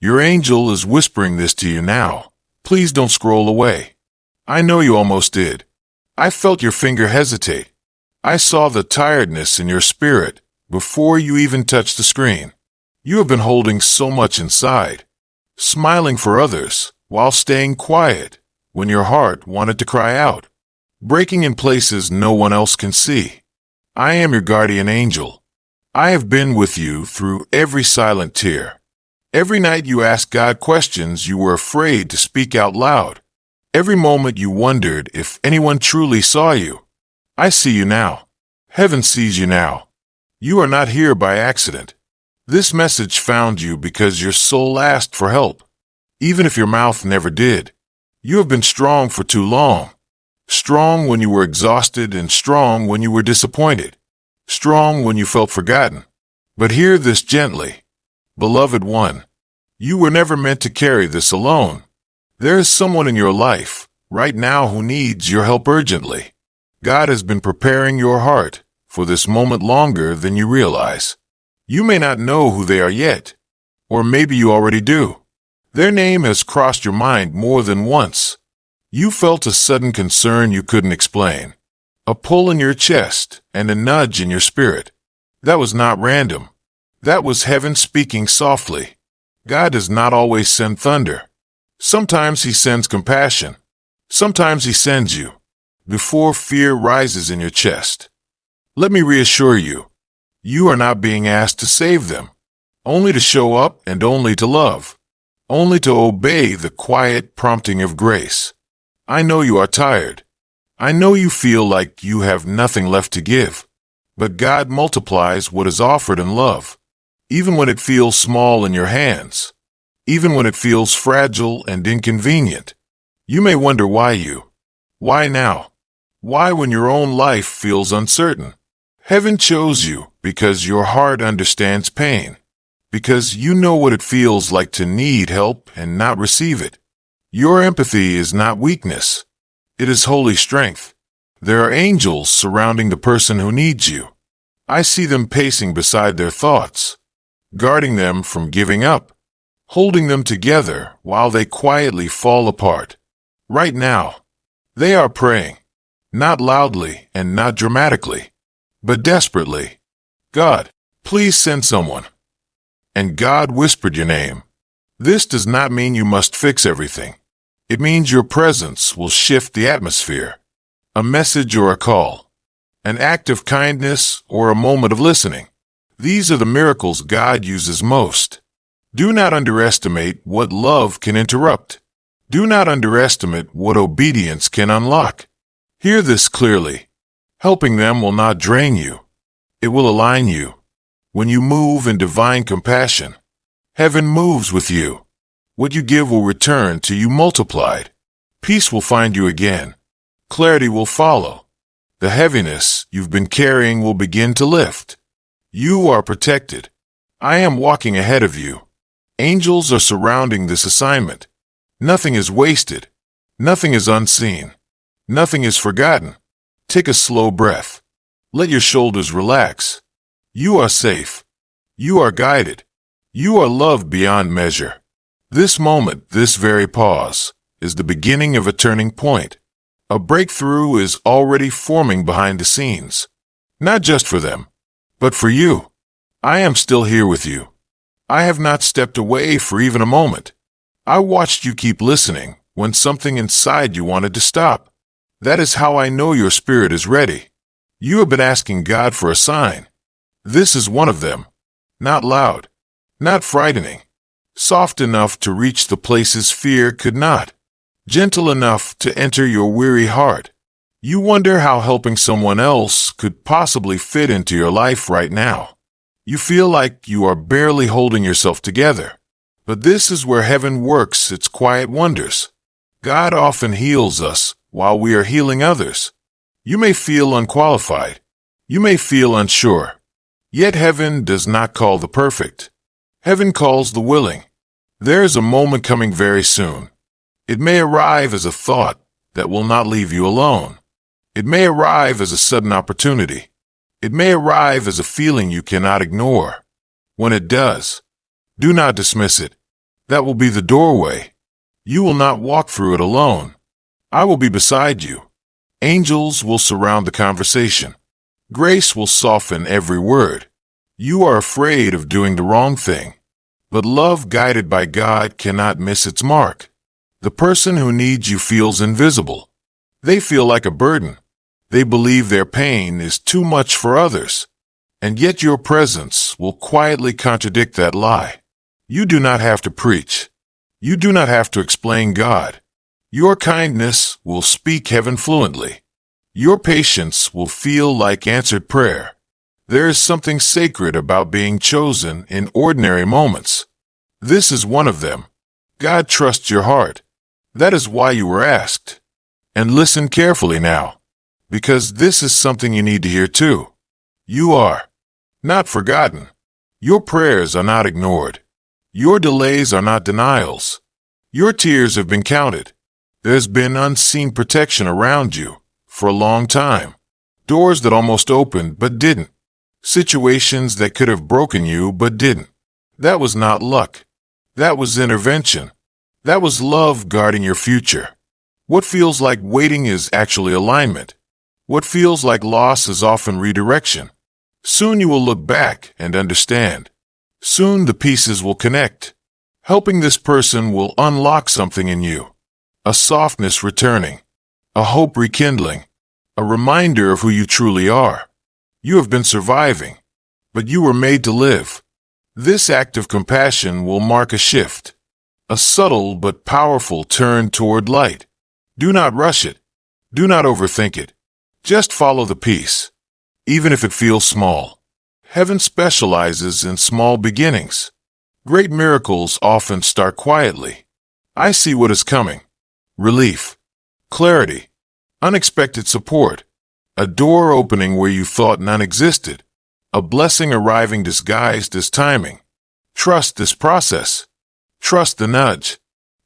Your angel is whispering this to you now. Please don't scroll away. I know you almost did. I felt your finger hesitate. I saw the tiredness in your spirit before you even touched the screen. You have been holding so much inside, smiling for others while staying quiet when your heart wanted to cry out, breaking in places no one else can see. I am your guardian angel. I have been with you through every silent tear. Every night you asked God questions you were afraid to speak out loud. Every moment you wondered if anyone truly saw you. I see you now. Heaven sees you now. You are not here by accident. This message found you because your soul asked for help, even if your mouth never did. You have been strong for too long. Strong when you were exhausted and strong when you were disappointed. Strong when you felt forgotten. But hear this gently. Beloved one, you were never meant to carry this alone. There is someone in your life right now who needs your help urgently. God has been preparing your heart for this moment longer than you realize. You may not know who they are yet, or maybe you already do. Their name has crossed your mind more than once. You felt a sudden concern you couldn't explain, a pull in your chest and a nudge in your spirit. That was not random. That was heaven speaking softly. God does not always send thunder. Sometimes he sends compassion. Sometimes he sends you before fear rises in your chest. Let me reassure you, you are not being asked to save them, only to show up and only to love, only to obey the quiet prompting of grace. I know you are tired. I know you feel like you have nothing left to give, but God multiplies what is offered in love, even when it feels small in your hands, even when it feels fragile and inconvenient. You may wonder why now? Why when your own life feels uncertain? Heaven chose you because your heart understands pain, because you know what it feels like to need help and not receive it. Your empathy is not weakness. It is holy strength. There are angels surrounding the person who needs you. I see them pacing beside their thoughts, guarding them from giving up, holding them together while they quietly fall apart. Right now, they are praying, not loudly and not dramatically, but desperately. God, please send someone. And God whispered your name. This does not mean you must fix everything. It means your presence will shift the atmosphere. A message or a call, an act of kindness or a moment of listening. These are the miracles God uses most. Do not underestimate what love can interrupt. Do not underestimate what obedience can unlock. Hear this clearly. Helping them will not drain you. It will align you. When you move in divine compassion, heaven moves with you. What you give will return to you multiplied. Peace will find you again. Clarity will follow. The heaviness you've been carrying will begin to lift. You are protected. I am walking ahead of you. Angels are surrounding this assignment. Nothing is wasted. Nothing is unseen. Nothing is forgotten. Take a slow breath. Let your shoulders relax. You are safe. You are guided. You are loved beyond measure. This moment, this very pause, is the beginning of a turning point. A breakthrough is already forming behind the scenes. Not just for them, but for you. I am still here with you. I have not stepped away for even a moment. I watched you keep listening when something inside you wanted to stop. That is how I know your spirit is ready. You have been asking God for a sign. This is one of them. Not loud, not frightening. Soft enough to reach the places fear could not. Gentle enough to enter your weary heart. You wonder how helping someone else could possibly fit into your life right now. You feel like you are barely holding yourself together. But this is where heaven works its quiet wonders. God often heals us while we are healing others. You may feel unqualified. You may feel unsure. Yet heaven does not call the perfect. Heaven calls the willing. There is a moment coming very soon. It may arrive as a thought that will not leave you alone. It may arrive as a sudden opportunity. It may arrive as a feeling you cannot ignore. When it does, do not dismiss it. That will be the doorway. You will not walk through it alone. I will be beside you. Angels will surround the conversation. Grace will soften every word. You are afraid of doing the wrong thing. But love guided by God cannot miss its mark. The person who needs you feels invisible. They feel like a burden. They believe their pain is too much for others. And yet your presence will quietly contradict that lie. You do not have to preach. You do not have to explain God. Your kindness will speak heaven fluently. Your patience will feel like answered prayer. There is something sacred about being chosen in ordinary moments. This is one of them. God trusts your heart. That is why you were asked. And listen carefully now, because this is something you need to hear too. You are not forgotten. Your prayers are not ignored. Your delays are not denials. Your tears have been counted. There's been unseen protection around you for a long time. Doors that almost opened but didn't. Situations that could have broken you but didn't. That was not luck. That was intervention. That was love guarding your future. What feels like waiting is actually alignment. What feels like loss is often redirection. Soon you will look back and understand. Soon the pieces will connect. Helping this person will unlock something in you. A softness returning. A hope rekindling. A reminder of who you truly are. You have been surviving, but you were made to live. This act of compassion will mark a shift. A subtle but powerful turn toward light. Do not rush it. Do not overthink it. Just follow the peace. Even if it feels small. Heaven specializes in small beginnings. Great miracles often start quietly. I see what is coming. Relief. Clarity. Unexpected support. A door opening where you thought none existed. A blessing arriving disguised as timing. Trust this process. Trust the nudge.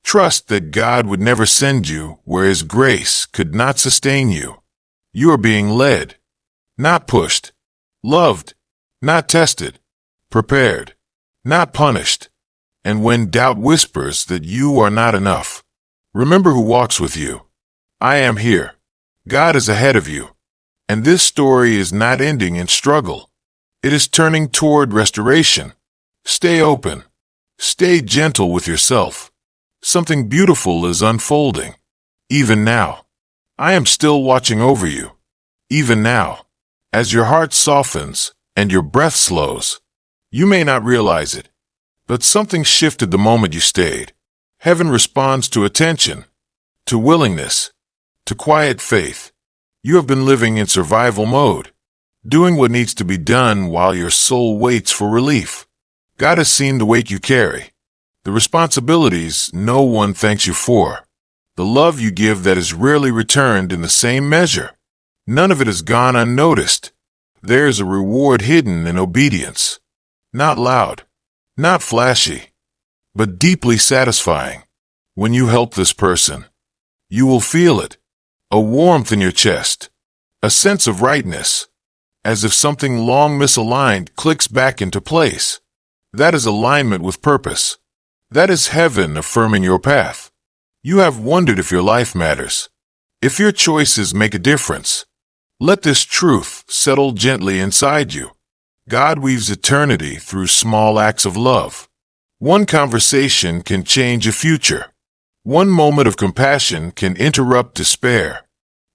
Trust that God would never send you where His grace could not sustain you. You are being led, not pushed. Loved, not tested. Prepared, not punished. And when doubt whispers that you are not enough, remember who walks with you. I am here. God is ahead of you. And this story is not ending in struggle. It is turning toward restoration. Stay open. Stay gentle with yourself. Something beautiful is unfolding. Even now. I am still watching over you. Even now. As your heart softens and your breath slows. You may not realize it, but something shifted the moment you stayed. Heaven responds to attention, to willingness, to quiet faith. You have been living in survival mode, doing what needs to be done while your soul waits for relief. God has seen the weight you carry, the responsibilities no one thanks you for, the love you give that is rarely returned in the same measure. None of it has gone unnoticed. There is a reward hidden in obedience. Not loud, not flashy, but deeply satisfying. When you help this person, you will feel it. A warmth in your chest, a sense of rightness, as if something long misaligned clicks back into place. That is alignment with purpose. That is heaven affirming your path. You have wondered if your life matters, if your choices make a difference. Let this truth settle gently inside you. God weaves eternity through small acts of love. One conversation can change a future. One moment of compassion can interrupt despair.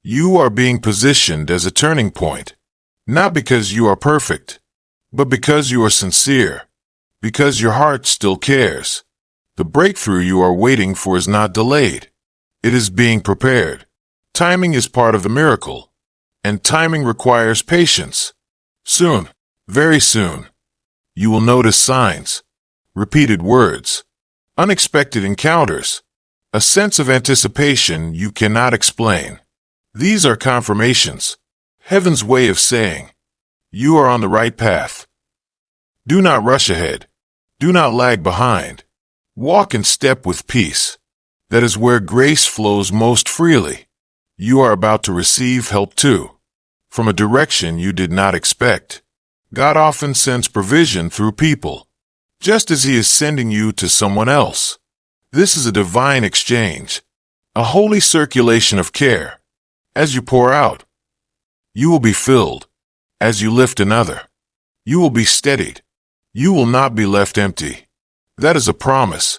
You are being positioned as a turning point, not because you are perfect, but because you are sincere, because your heart still cares. The breakthrough you are waiting for is not delayed. It is being prepared. Timing is part of the miracle, and timing requires patience. Soon, very soon, you will notice signs, repeated words, unexpected encounters, a sense of anticipation you cannot explain. These are confirmations, heaven's way of saying, you are on the right path. Do not rush ahead. Do not lag behind. Walk in step with peace. That is where grace flows most freely. You are about to receive help too, from a direction you did not expect. God often sends provision through people, just as He is sending you to someone else. This is a divine exchange, a holy circulation of care. As you pour out, you will be filled. As you lift another, you will be steadied. You will not be left empty. That is a promise.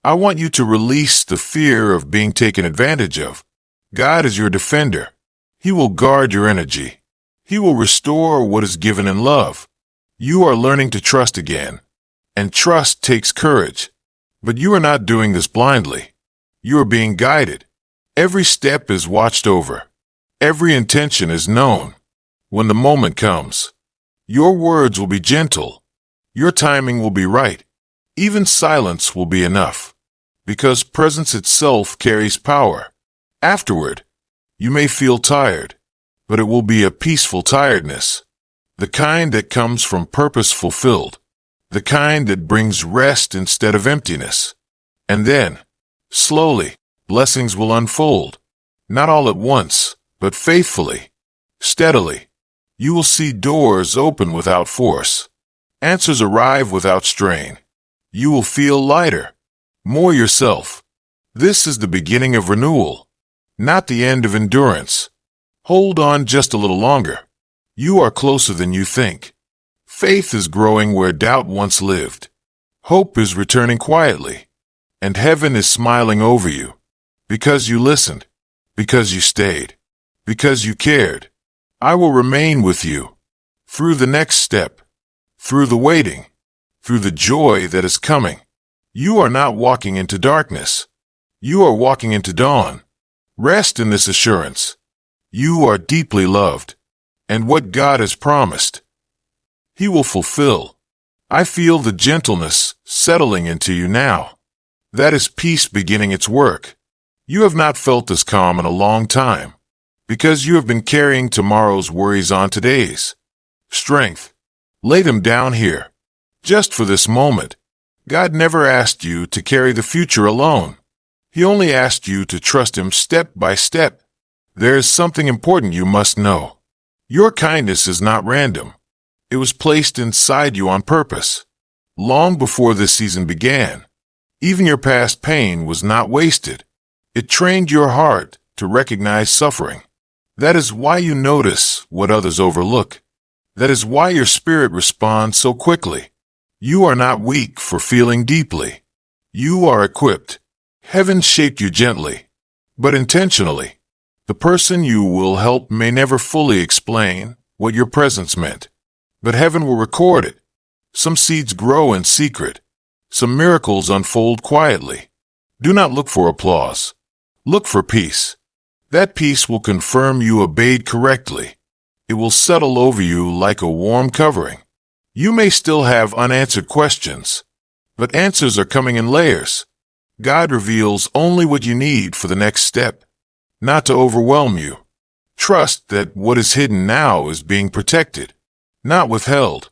I want you to release the fear of being taken advantage of. God is your defender. He will guard your energy. He will restore what is given in love. You are learning to trust again. And trust takes courage. But you are not doing this blindly. You are being guided. Every step is watched over. Every intention is known. When the moment comes, your words will be gentle. Your timing will be right. Even silence will be enough. Because presence itself carries power. Afterward, you may feel tired, but it will be a peaceful tiredness. The kind that comes from purpose fulfilled. The kind that brings rest instead of emptiness. And then, slowly, blessings will unfold. Not all at once, but faithfully, steadily. You will see doors open without force. Answers arrive without strain. You will feel lighter, more yourself. This is the beginning of renewal, not the end of endurance. Hold on just a little longer. You are closer than you think. Faith is growing where doubt once lived. Hope is returning quietly. And heaven is smiling over you. Because you listened. Because you stayed. Because you cared. I will remain with you. Through the next step. Through the waiting. Through the joy that is coming. You are not walking into darkness. You are walking into dawn. Rest in this assurance. You are deeply loved. And what God has promised, He will fulfill. I feel the gentleness settling into you now. That is peace beginning its work. You have not felt this calm in a long time, because you have been carrying tomorrow's worries on today's. Strength. Lay them down here. Just for this moment. God never asked you to carry the future alone. He only asked you to trust Him step by step. There is something important you must know. Your kindness is not random. It was placed inside you on purpose. Long before this season began. Even your past pain was not wasted. It trained your heart to recognize suffering. That is why you notice what others overlook. That is why your spirit responds so quickly. You are not weak for feeling deeply. You are equipped. Heaven shaped you gently, but intentionally. The person you will help may never fully explain what your presence meant, but heaven will record it. Some seeds grow in secret. Some miracles unfold quietly. Do not look for applause. Look for peace. That peace will confirm you obeyed correctly. It will settle over you like a warm covering. You may still have unanswered questions, but answers are coming in layers. God reveals only what you need for the next step, not to overwhelm you. Trust that what is hidden now is being protected, not withheld.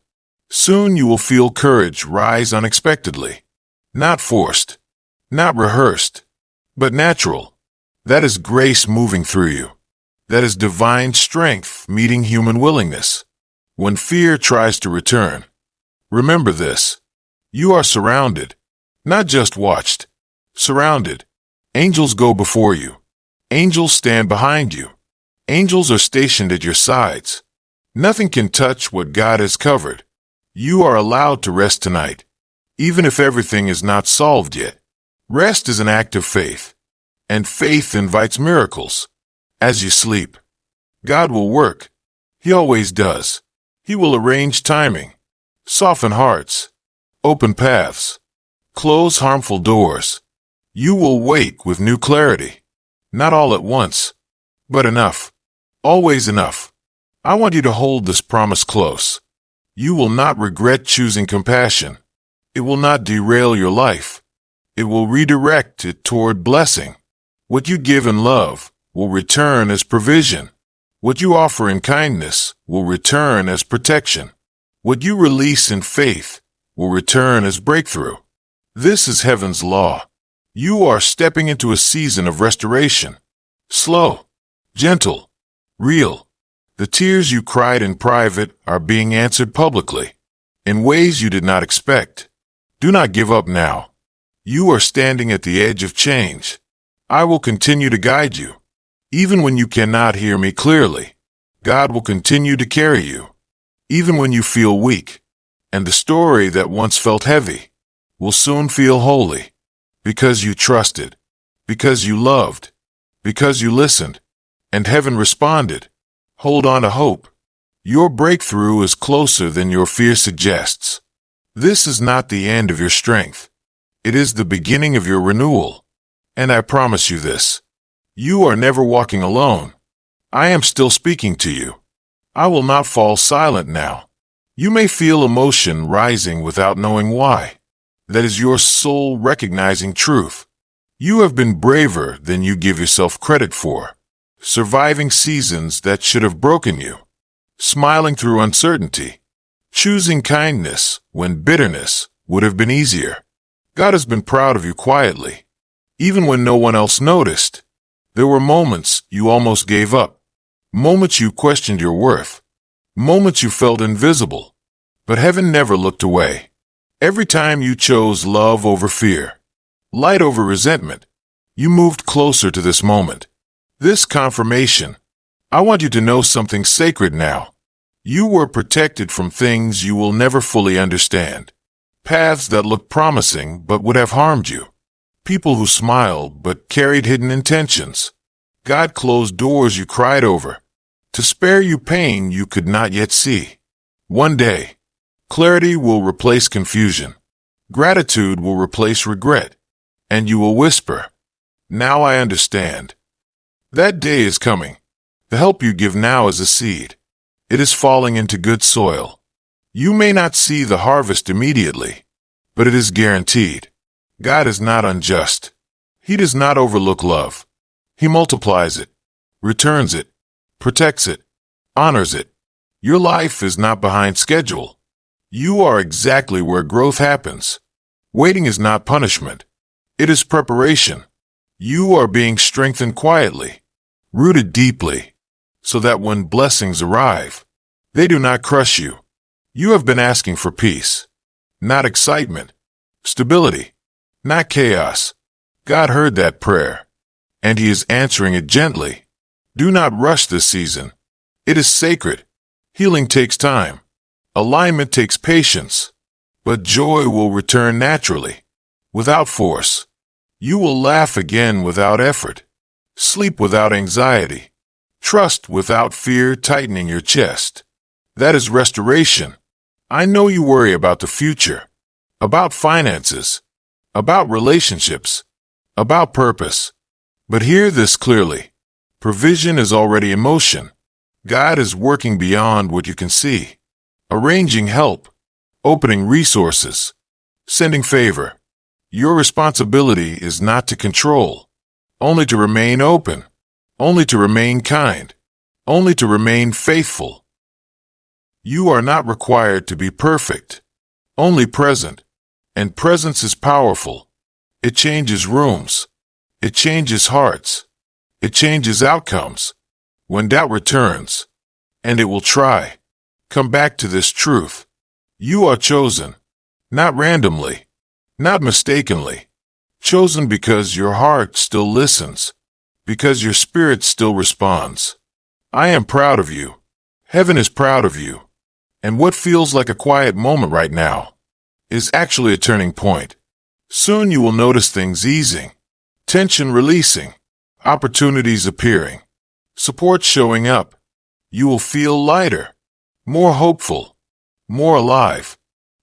Soon you will feel courage rise unexpectedly, not forced, not rehearsed, but natural. That is grace moving through you. That is divine strength meeting human willingness. When fear tries to return, remember this. You are surrounded, not just watched. Surrounded. Angels go before you. Angels stand behind you. Angels are stationed at your sides. Nothing can touch what God has covered. You are allowed to rest tonight, even if everything is not solved yet. Rest is an act of faith, and faith invites miracles. As you sleep, God will work. He always does. He will arrange timing, soften hearts, open paths, close harmful doors. You will wake with new clarity. Not all at once, but enough. Always enough. I want you to hold this promise close. You will not regret choosing compassion. It will not derail your life. It will redirect it toward blessing. What you give in love will return as provision. What you offer in kindness will return as protection. What you release in faith will return as breakthrough. This is heaven's law. You are stepping into a season of restoration. Slow, gentle, real. The tears you cried in private are being answered publicly, in ways you did not expect. Do not give up now. You are standing at the edge of change. I will continue to guide you. Even when you cannot hear me clearly, God will continue to carry you. Even when you feel weak, and the story that once felt heavy will soon feel holy, because you trusted, because you loved, because you listened, and heaven responded. Hold on to hope. Your breakthrough is closer than your fear suggests. This is not the end of your strength. It is the beginning of your renewal. And I promise you this. You are never walking alone. I am still speaking to you. I will not fall silent now. You may feel emotion rising without knowing why. That is your soul recognizing truth. You have been braver than you give yourself credit for, surviving seasons that should have broken you, smiling through uncertainty, choosing kindness when bitterness would have been easier. God has been proud of you quietly, even when no one else noticed. There were moments you almost gave up, moments you questioned your worth, moments you felt invisible, but heaven never looked away. Every time you chose love over fear, light over resentment, you moved closer to this moment. This confirmation. I want you to know something sacred now. You were protected from things you will never fully understand. Paths that looked promising but would have harmed you. People who smiled but carried hidden intentions. God closed doors you cried over, to spare you pain you could not yet see. One day, clarity will replace confusion. Gratitude will replace regret. And you will whisper, "Now I understand." That day is coming. The help you give now is a seed. It is falling into good soil. You may not see the harvest immediately, but it is guaranteed. God is not unjust. He does not overlook love. He multiplies it, returns it, protects it, honors it. Your life is not behind schedule. You are exactly where growth happens. Waiting is not punishment. It is preparation. You are being strengthened quietly, rooted deeply, so that when blessings arrive, they do not crush you. You have been asking for peace, not excitement, stability, not chaos. God heard that prayer, and He is answering it gently. Do not rush this season. It is sacred. Healing takes time. Alignment takes patience. But joy will return naturally, without force. You will laugh again without effort, sleep without anxiety, trust without fear tightening your chest. That is restoration. I know you worry about the future, about finances, about relationships, about purpose. But hear this clearly. Provision is already in motion. God is working beyond what you can see, arranging help, opening resources, sending favor. Your responsibility is not to control, only to remain open, only to remain kind, only to remain faithful. You are not required to be perfect, only present, and presence is powerful. It changes rooms, it changes hearts, it changes outcomes. When doubt returns, and it will try, come back to this truth. You are chosen, not randomly, not mistakenly, chosen because your heart still listens, because your spirit still responds. I am proud of you. Heaven is proud of you. And what feels like a quiet moment right now is actually a turning point. Soon you will notice things easing, tension releasing, opportunities appearing, support showing up. You will feel lighter, more hopeful, more alive.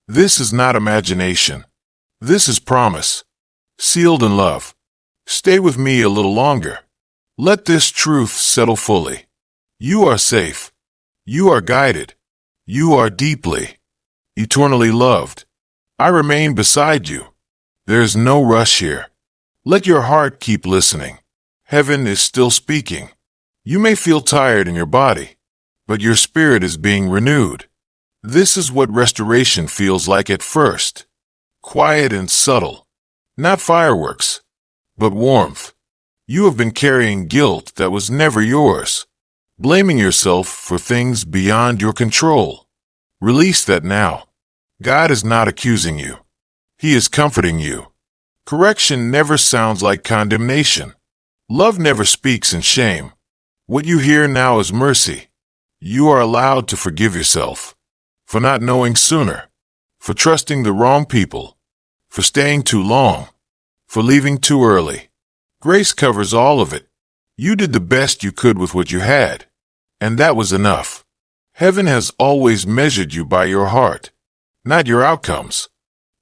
This is not imagination. This is promise, sealed in love. Stay with me a little longer. Let this truth settle fully. You are safe. You are guided. You are deeply, eternally loved. I remain beside you. There is no rush here. Let your heart keep listening. Heaven is still speaking. You may feel tired in your body, but your spirit is being renewed. This is what restoration feels like at first. Quiet and subtle. Not fireworks, but warmth. You have been carrying guilt that was never yours, blaming yourself for things beyond your control. Release that now. God is not accusing you. He is comforting you. Correction never sounds like condemnation. Love never speaks in shame. What you hear now is mercy. You are allowed to forgive yourself for not knowing sooner, for trusting the wrong people, for staying too long, for leaving too early. Grace covers all of it. You did the best you could with what you had, and that was enough. Heaven has always measured you by your heart, not your outcomes.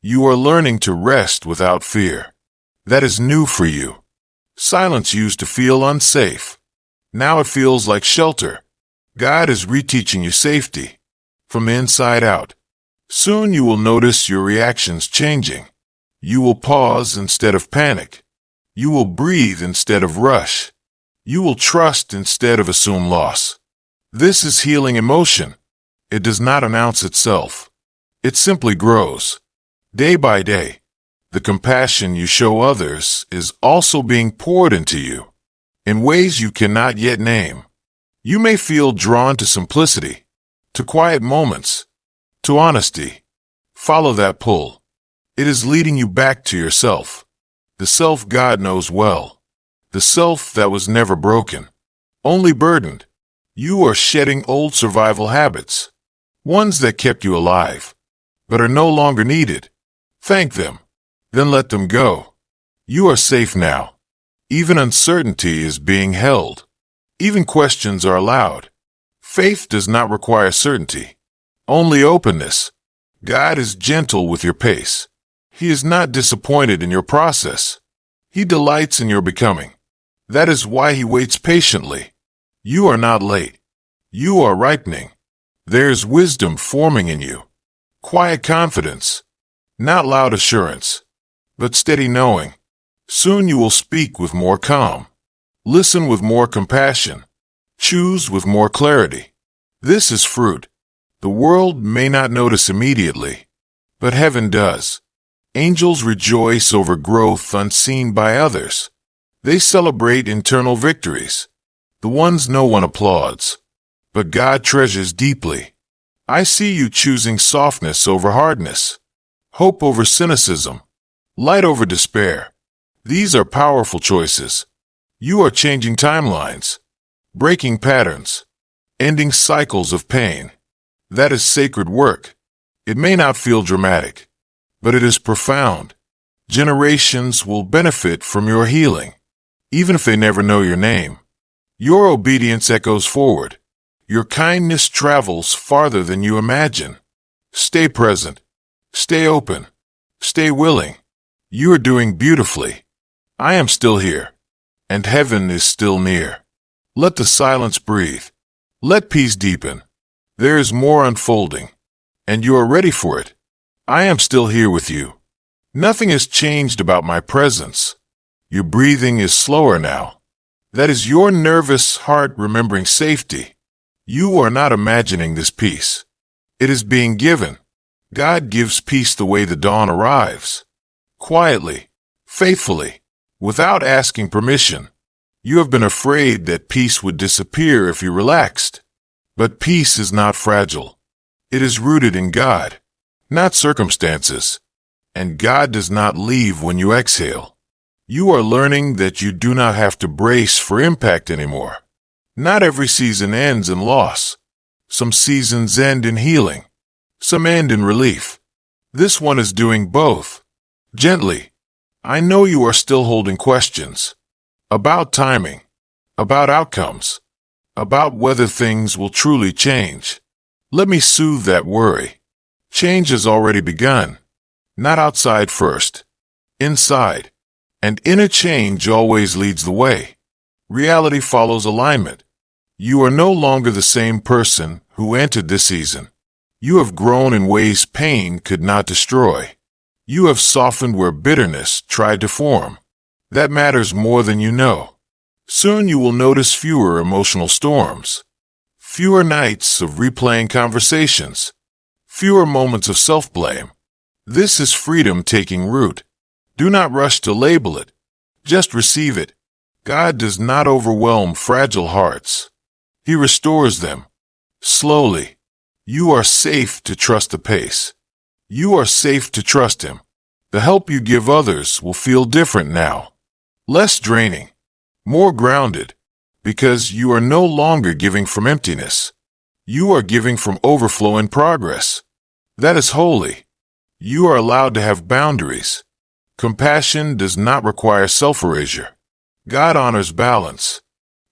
You are learning to rest without fear. That is new for you. Silence used to feel unsafe. Now it feels like shelter. God is reteaching you safety from the inside out. Soon you will notice your reactions changing. You will pause instead of panic. You will breathe instead of rush. You will trust instead of assume loss. This is healing emotion. It does not announce itself. It simply grows. Day by day, the compassion you show others is also being poured into you in ways you cannot yet name. You may feel drawn to simplicity, to quiet moments, to honesty. Follow that pull. It is leading you back to yourself, the self God knows well, the self that was never broken, only burdened. You are shedding old survival habits, ones that kept you alive, but are no longer needed. Thank them, then let them go. You are safe now. Even uncertainty is being held. Even questions are allowed. Faith does not require certainty, only openness. God is gentle with your pace. He is not disappointed in your process. He delights in your becoming. That is why he waits patiently. You are not late. You are ripening. There is wisdom forming in you. Quiet confidence. Not loud assurance, but steady knowing. Soon you will speak with more calm, listen with more compassion, choose with more clarity. This is fruit. The world may not notice immediately, but heaven does. Angels rejoice over growth unseen by others. They celebrate internal victories, the ones no one applauds, but God treasures deeply. I see you choosing softness over hardness, hope over cynicism, light over despair. These are powerful choices. You are changing timelines, breaking patterns, ending cycles of pain. That is sacred work. It may not feel dramatic, but it is profound. Generations will benefit from your healing, even if they never know your name. Your obedience echoes forward. Your kindness travels farther than you imagine. Stay present. Stay open. Stay willing. You are doing beautifully. I am still here, and heaven is still near. Let the silence breathe. Let peace deepen. There is more unfolding, and you are ready for it. I am still here with you. Nothing has changed about my presence. Your breathing is slower now. That is your nervous heart remembering safety. You are not imagining this peace. It is being given. God gives peace the way the dawn arrives. Quietly, faithfully, without asking permission. You have been afraid that peace would disappear if you relaxed. But peace is not fragile. It is rooted in God, not circumstances. And God does not leave when you exhale. You are learning that you do not have to brace for impact anymore. Not every season ends in loss. Some seasons end in healing. Some end in relief. This one is doing both. Gently. I know you are still holding questions. About timing. About outcomes. About whether things will truly change. Let me soothe that worry. Change has already begun. Not outside first. Inside. And inner change always leads the way. Reality follows alignment. You are no longer the same person who entered this season. You have grown in ways pain could not destroy. You have softened where bitterness tried to form. That matters more than you know. Soon you will notice fewer emotional storms. Fewer nights of replaying conversations. Fewer moments of self-blame. This is freedom taking root. Do not rush to label it. Just receive it. God does not overwhelm fragile hearts. He restores them. Slowly. You are safe to trust the pace. You are safe to trust Him. The help you give others will feel different now. Less draining, more grounded, because you are no longer giving from emptiness. You are giving from overflow and progress. That is holy. You are allowed to have boundaries. Compassion does not require self-erasure. God honors balance.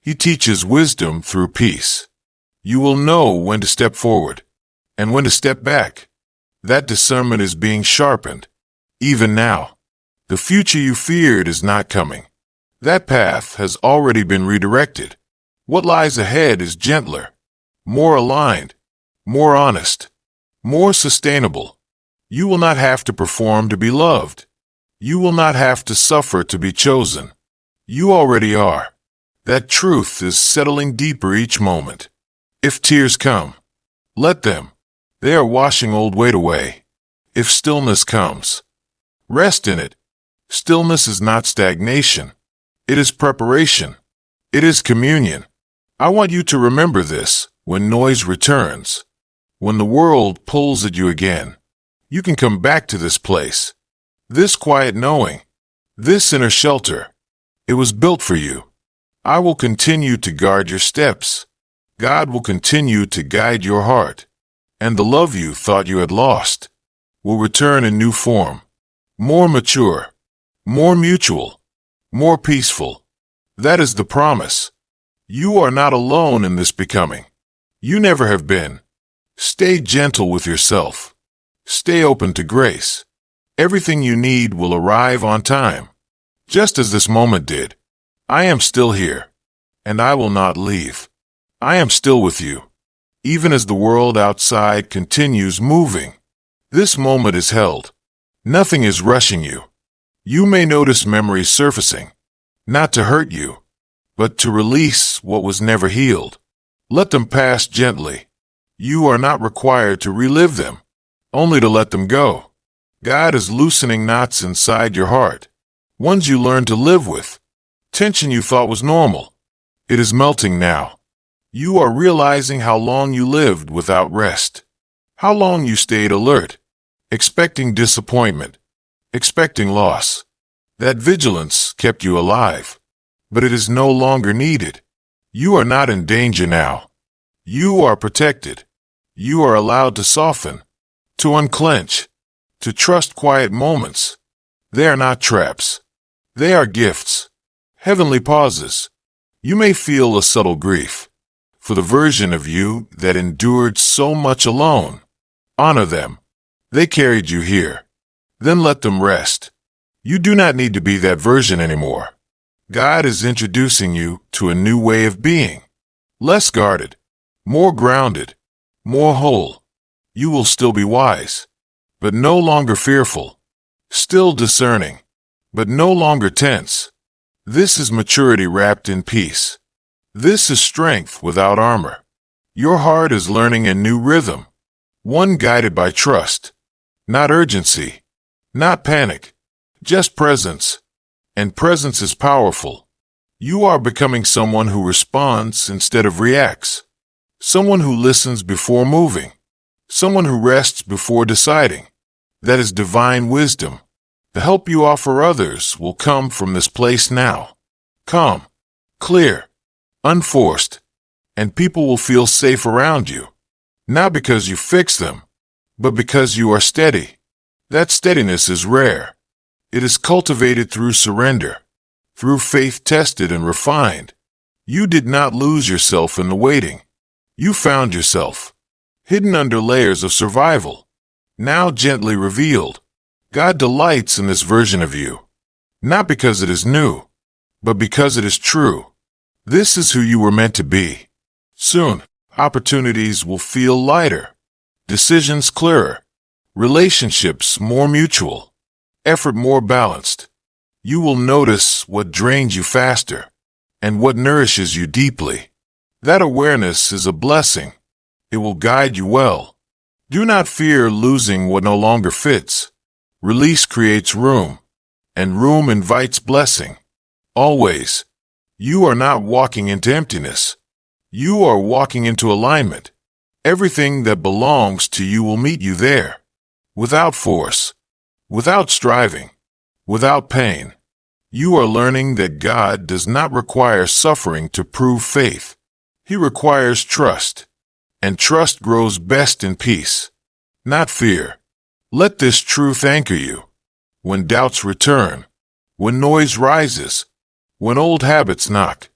He teaches wisdom through peace. You will know when to step forward and when to step back. That discernment is being sharpened. Even now, the future you feared is not coming. That path has already been redirected. What lies ahead is gentler, more aligned, more honest, more sustainable. You will not have to perform to be loved. You will not have to suffer to be chosen. You already are. That truth is settling deeper each moment. If tears come, let them. They are washing old weight away. If stillness comes, rest in it. Stillness is not stagnation. It is preparation. It is communion. I want you to remember this when noise returns. When the world pulls at you again, you can come back to this place. This quiet knowing. This inner shelter. It was built for you. I will continue to guard your steps. God will continue to guide your heart. And the love you thought you had lost will return in new form. More mature, more mutual, more peaceful. That is the promise. You are not alone in this becoming. You never have been. Stay gentle with yourself. Stay open to grace. Everything you need will arrive on time, just as this moment did. I am still here, and I will not leave. I am still with you, even as the world outside continues moving. This moment is held. Nothing is rushing you. You may notice memories surfacing, not to hurt you, but to release what was never healed. Let them pass gently. You are not required to relive them, only to let them go. God is loosening knots inside your heart, ones you learned to live with. Tension you thought was normal. It is melting now. You are realizing how long you lived without rest, how long you stayed alert, expecting disappointment, expecting loss. That vigilance kept you alive, but it is no longer needed. You are not in danger now. You are protected. You are allowed to soften, to unclench, to trust quiet moments. They are not traps. They are gifts, heavenly pauses. You may feel a subtle grief for the version of you that endured so much alone. Honor them. They carried you here. Then let them rest. You do not need to be that version anymore. God is introducing you to a new way of being. Less guarded, more grounded, more whole. You will still be wise, but no longer fearful. Still discerning, but no longer tense. This is maturity wrapped in peace. This is strength without armor. Your heart is learning a new rhythm, one guided by trust, not urgency, not panic, just presence. And presence is powerful. You are becoming someone who responds instead of reacts, someone who listens before moving, someone who rests before deciding. That is divine wisdom. The help you offer others will come from this place now. Calm, clear, unforced, and people will feel safe around you. Not because you fix them, but because you are steady. That steadiness is rare. It is cultivated through surrender, through faith tested and refined. You did not lose yourself in the waiting. You found yourself, hidden under layers of survival, now gently revealed. God delights in this version of you, not because it is new, but because it is true. This is who you were meant to be. Soon, opportunities will feel lighter, decisions clearer, relationships more mutual, effort more balanced. You will notice what drains you faster and what nourishes you deeply. That awareness is a blessing. It will guide you well. Do not fear losing what no longer fits. Release creates room, and room invites blessing. Always. You are not walking into emptiness. You are walking into alignment. Everything that belongs to you will meet you there, without force, without striving, without pain. You are learning that God does not require suffering to prove faith. He requires trust, and trust grows best in peace, not fear. Let this truth anchor you. When doubts return, when noise rises, when old habits knock,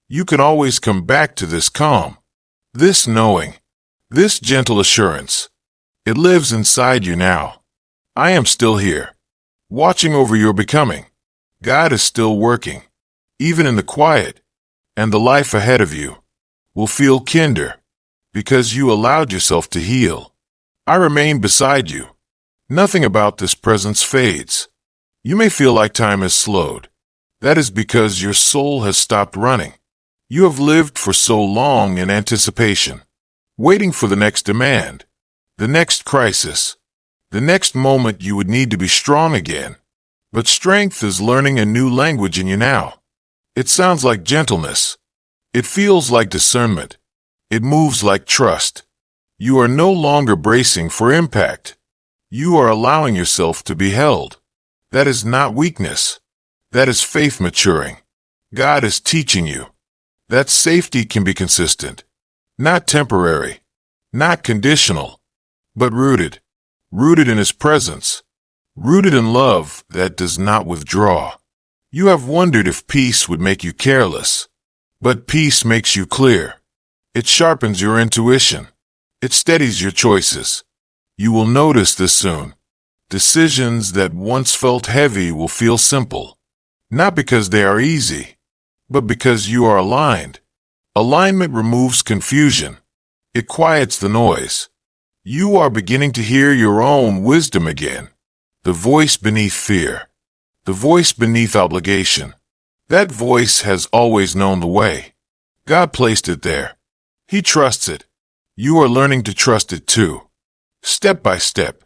you can always come back to this calm, this knowing, this gentle assurance. It lives inside you now. I am still here, watching over your becoming. God is still working, even in the quiet, and the life ahead of you will feel kinder because you allowed yourself to heal. I remain beside you. Nothing about this presence fades. You may feel like time has slowed. That is because your soul has stopped running. You have lived for so long in anticipation, waiting for the next demand, the next crisis, the next moment you would need to be strong again. But strength is learning a new language in you now. It sounds like gentleness. It feels like discernment. It moves like trust. You are no longer bracing for impact. You are allowing yourself to be held. That is not weakness. That is faith maturing. God is teaching you that safety can be consistent, not temporary, not conditional, but rooted in His presence, rooted in love that does not withdraw. You have wondered if peace would make you careless, but peace makes you clear. It sharpens your intuition. It steadies your choices. You will notice this soon. Decisions that once felt heavy will feel simple, not because they are easy, but because you are aligned. Alignment removes confusion. It quiets the noise. You are beginning to hear your own wisdom again. The voice beneath fear. The voice beneath obligation. That voice has always known the way. God placed it there. He trusts it. You are learning to trust it too. Step by step.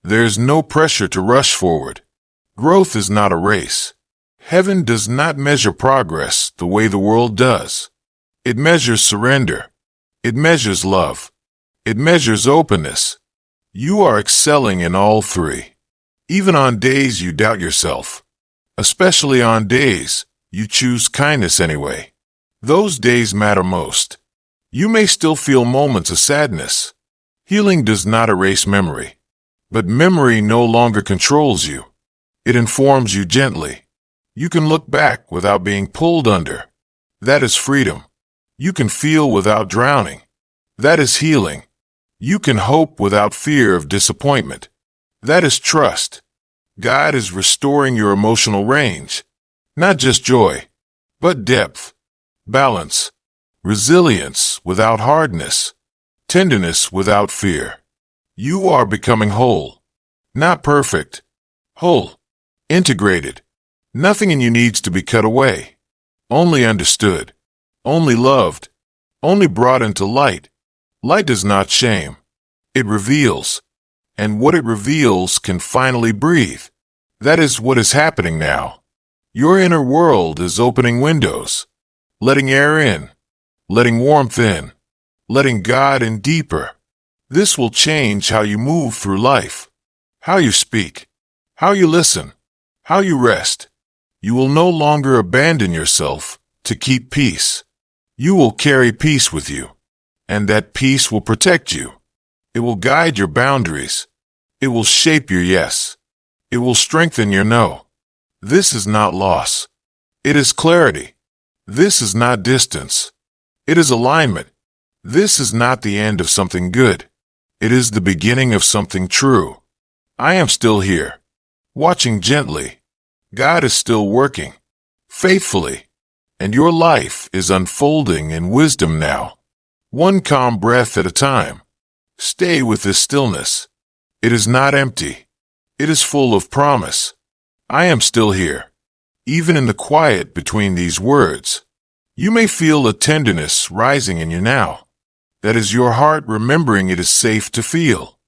There's no pressure to rush forward. Growth is not a race. Heaven does not measure progress the way the world does. It measures surrender. It measures love. It measures openness. You are excelling in all three. Even on days you doubt yourself. Especially on days you choose kindness anyway. Those days matter most. You may still feel moments of sadness. Healing does not erase memory. But memory no longer controls you. It informs you gently. You can look back without being pulled under. That is freedom. You can feel without drowning. That is healing. You can hope without fear of disappointment. That is trust. God is restoring your emotional range. Not just joy, but depth, balance, resilience without hardness, tenderness without fear. You are becoming whole. Not perfect. Whole. Integrated. Nothing in you needs to be cut away. Only understood. Only loved. Only brought into light. Light does not shame. It reveals. And what it reveals can finally breathe. That is what is happening now. Your inner world is opening windows. Letting air in. Letting warmth in. Letting God in deeper. This will change how you move through life. How you speak. How you listen. How you rest. You will no longer abandon yourself to keep peace. You will carry peace with you, and that peace will protect you. It will guide your boundaries. It will shape your yes. It will strengthen your no. This is not loss. It is clarity. This is not distance. It is alignment. This is not the end of something good. It is the beginning of something true. I am still here, watching gently. God is still working, faithfully, and your life is unfolding in wisdom now. One calm breath at a time. Stay with this stillness. It is not empty. It is full of promise. I am still here, even in the quiet between these words. You may feel a tenderness rising in you now. That is your heart remembering it is safe to feel.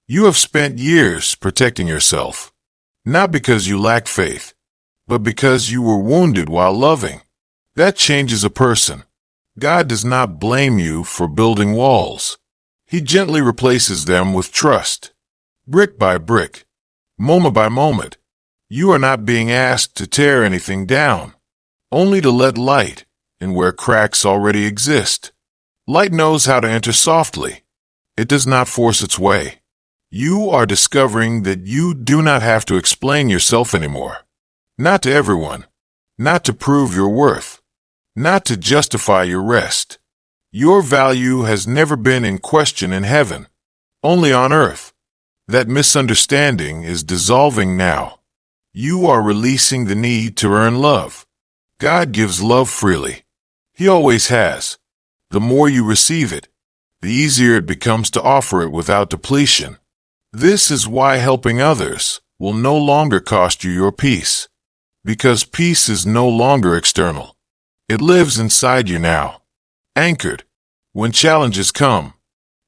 You have spent years protecting yourself, not because you lack faith, but because you were wounded while loving. That changes a person. God does not blame you for building walls. He gently replaces them with trust, brick by brick, moment by moment. You are not being asked to tear anything down, only to let light in where cracks already exist. Light knows how to enter softly. It does not force its way. You are discovering that you do not have to explain yourself anymore. Not to everyone. Not to prove your worth. Not to justify your rest. Your value has never been in question in heaven, only on earth. That misunderstanding is dissolving now. You are releasing the need to earn love. God gives love freely. He always has. The more you receive it, the easier it becomes to offer it without depletion. This is why helping others will no longer cost you your peace. Because peace is no longer external. It lives inside you now. Anchored. When challenges come,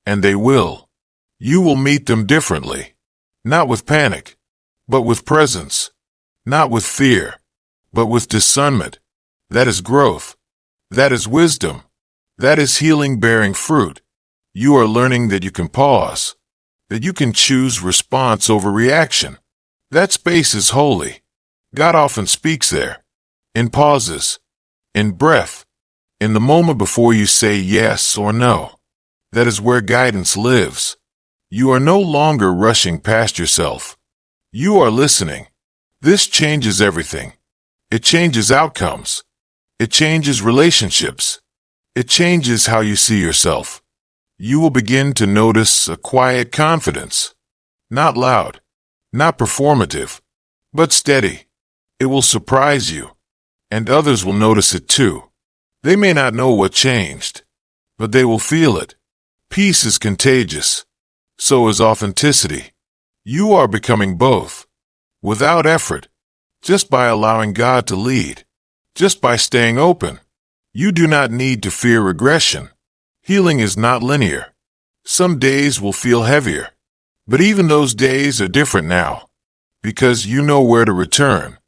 and they will, you will meet them differently. Not with panic, but with presence. Not with fear, but with discernment. That is growth. That is wisdom. That is healing bearing fruit. You are learning that you can pause, that you can choose response over reaction. That space is holy. God often speaks there, in pauses, in breath, in the moment before you say yes or no. That is where guidance lives. You are no longer rushing past yourself. You are listening. This changes everything. It changes outcomes. It changes relationships. It changes how you see yourself. You will begin to notice a quiet confidence. Not loud, not performative, but steady. It will surprise you, and others will notice it too. They may not know what changed, but they will feel it. Peace is contagious. So is authenticity. You are becoming both. Without effort, just by allowing God to lead, just by staying open. You do not need to fear regression. Healing is not linear. Some days will feel heavier, but even those days are different now, because you know where to return.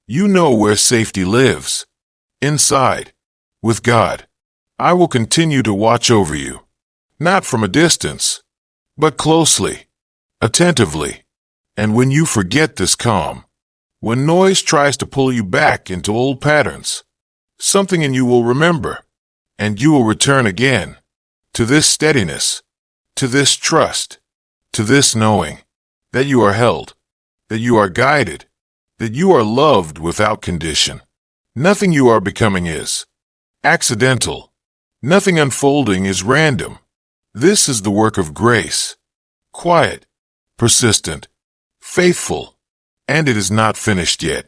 You know where safety lives. Inside, with God. I will continue to watch over you, not from a distance, but closely, attentively. And when you forget this calm, when noise tries to pull you back into old patterns, something in you will remember, and you will return again to this steadiness, to this trust, to this knowing that you are held, that you are guided, that you are loved without condition. Nothing you are becoming is accidental. Nothing unfolding is random. This is the work of grace, quiet, persistent, faithful, and it is not finished yet.